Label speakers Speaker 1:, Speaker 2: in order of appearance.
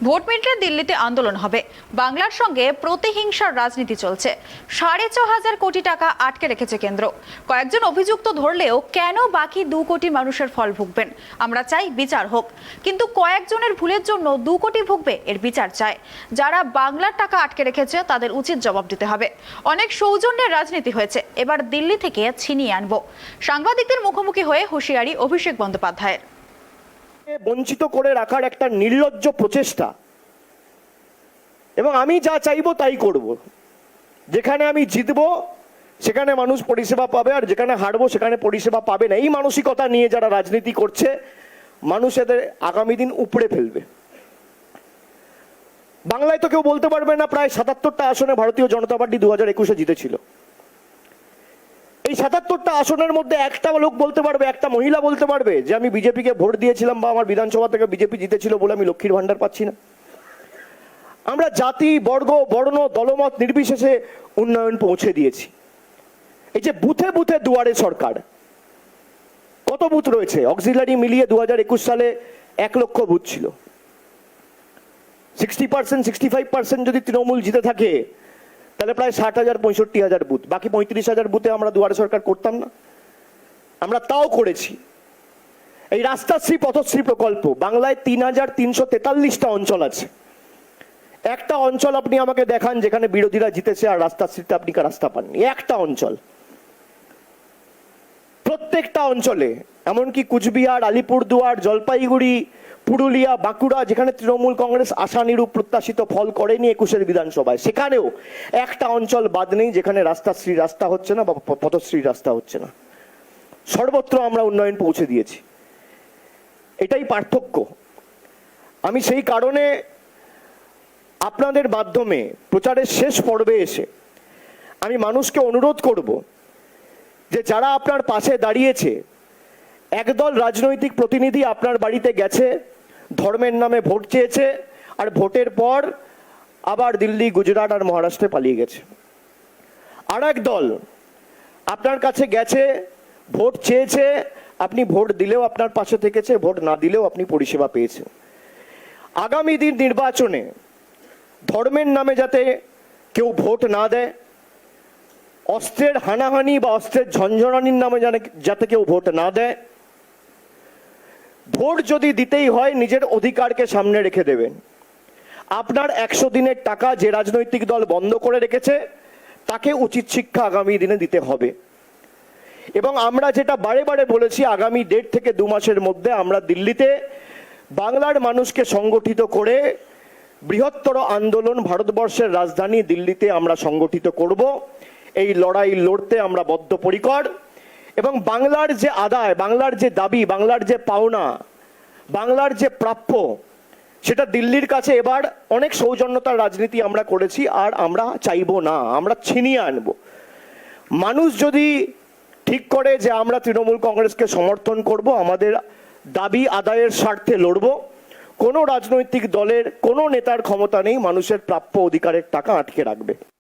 Speaker 1: Vote মিটলে দিল্লিতে আন্দোলন হবে। বাংলার সঙ্গে প্রতিহিংসার রাজনীতি চলছে। ৬,৫০০ কোটি টাকা আটকে রেখেছে কেন্দ্র। কয়েকজন অভিযুক্ত ধরলেও কেন বাকি ২ কোটি মানুষের ফল ভুগবেন? আমরা চাই বিচার হোক, কিন্তু কয়েকজনের ভুলের জন্য ২ কোটি ভুগবে, এর বিচার চাই। যারা বাংলার টাকা আটকে রেখেছে তাদের উচিত জবাব দিতে হবে। অনেক সৌজন্যের রাজনীতি হয়েছে, এবার দিল্লি থেকে ছিনিয়ে আনবো। সাংবাদিকদের মুখোমুখি হয়ে হুঁশিয়ারি অভিষেক বন্দ্যোপাধ্যায়ের।
Speaker 2: বঞ্চিত করে রাখার একটা নির্লজ্জ প্রচেষ্টা, এবং আমি যা চাইবো তাই করব। যেখানে আমি জিতবো সেখানে মানুষ পরিষেবা পাবে, আর যেখানে হারবো সেখানে পরিষেবা পাবে না। এই মানসিকতা নিয়ে যারা রাজনীতি করছে, মানুষ এদের আগামী দিন উপড়ে ফেলবে। বাংলায় তো কেউ বলতে পারবে না প্রায় ৭৭টা আসনে ভারতীয় জনতা পার্টি 2021-এ জিতেছিল। এই ৭৭টা আসনের মধ্যে একটা লোক বলতে পারবে, একটা মহিলা বলতে পারবে যে আমি বিজেপিকে ভোট দিয়েছিলাম বা আমার বিধানসভা থেকে বিজেপি জিতেছিল বলে আমি লক্ষ্মীর ভান্ডার পাচ্ছি না? আমরা জাতি, বর্গ, বর্ণ, দলমত নির্বিশেষে উন্নয়ন পৌঁছে দিয়েছি। এই যে বুথে বুথে দুয়ারে সরকার, কত বুথ রয়েছে? অক্সিলারি মিলিয়ে 2021 সালে 1 লক্ষ বুথ ছিল। 60%, 65% যদি তৃণমূল জিতে থাকে, তাহলে প্রায় 60,000, 65,000 বুথ। বাকি 35,000 বুথে আমরা দুয়ারে সরকার করতাম না? আমরা তাও করেছি। এই রাস্তাশ্রী পথশ্রী প্রকল্প, বাংলায় 3,343টা অঞ্চল আছে। একটা অঞ্চল আপনি আমাকে দেখান যেখানে বিরোধীরা জিতেছে আর রাস্তাশ্রীতে আপনি রাস্তা পাননি। একটা অঞ্চল। প্রত্যেকটা অঞ্চলে, এমনকি কুচবিহার, আলিপুরদুয়ার, জলপাইগুড়ি, পুরুলিয়া, বাঁকুড়া, যেখানে তৃণমূল কংগ্রেস আশানুরূপ প্রত্যাশিত ফল করেনি 21-এর বিধানসভায়, সেখানেও একটা অঞ্চল বাদ নেই যেখানে রাস্তাশ্রী রাস্তা হচ্ছে না বা পথশ্রী রাস্তা হচ্ছে না। সর্বত্র আমরা উন্নয়ন পৌঁছে দিয়েছি। এটাই পার্থক্য। আমি সেই কারণে আপনাদের মাধ্যমে প্রচারের শেষ পর্বে এসে আমি মানুষকে অনুরোধ করব যে যারা আপনার পাশে দাঁড়িয়েছে, একদল রাজনৈতিক প্রতিনিধি আপনার বাড়িতে গেছে, ধর্মের নামে ভোট চেয়েছে, আর ভোটের পর আবার দিল্লি, গুজরাট আর মহারাষ্ট্রে পালিয়ে গেছে। আর এক দল আপনার কাছে গেছে, ভোট চেয়েছে, আপনি ভোট দিলেও আপনার পাশে থেকেছে, ভোট না দিলেও আপনি পরিষেবা পেয়েছেন। আগামী দিন নির্বাচনে ধর্মের নামে যাতে কেউ ভোট না দেয়, অস্ত্রের হানাহানি বা অস্ত্রের ঝঞ্ঝনানির নামে যাতে কেউ ভোট না দেয়। ভোট যদি দিতেই হয়, নিজের অধিকারকে সামনে রেখে দেবেন। আপনার 100 দিনের টাকা যে রাজনৈতিক দল বন্ধ করে রেখেছে, তাকে উচিত শিক্ষা আগামী দিনে দিতে হবে। এবং আমরা যেটা বারে বারে বলেছি, আগামী 1.5 থেকে 2 মাসের মধ্যে আমরা দিল্লিতে বাংলার মানুষকে সংগঠিত করে বৃহত্তর আন্দোলন ভারতবর্ষের রাজধানী দিল্লিতে আমরা সংগঠিত করব। এই লড়াই লড়তে আমরা বদ্ধপরিকর, এবং বাংলার যে আদায়, বাংলার যে দাবি, বাংলার যে পাওনা, বাংলার যে প্রাপ্য, সেটা দিল্লির কাছে এবার অনেক সৌজন্যতার রাজনীতি আমরা করেছি, আর আমরা চাইবো না, আমরা ছিনিয়ে আনবো। মানুষ যদি ঠিক করে যে আমরা তৃণমূল কংগ্রেসকে সমর্থন করব, আমাদের দাবি আদায়ের স্বার্থে লড়ব, কোনো রাজনৈতিক দলের কোনো নেতার ক্ষমতা নেই মানুষের প্রাপ্য অধিকারের টাকা আটকে রাখবে।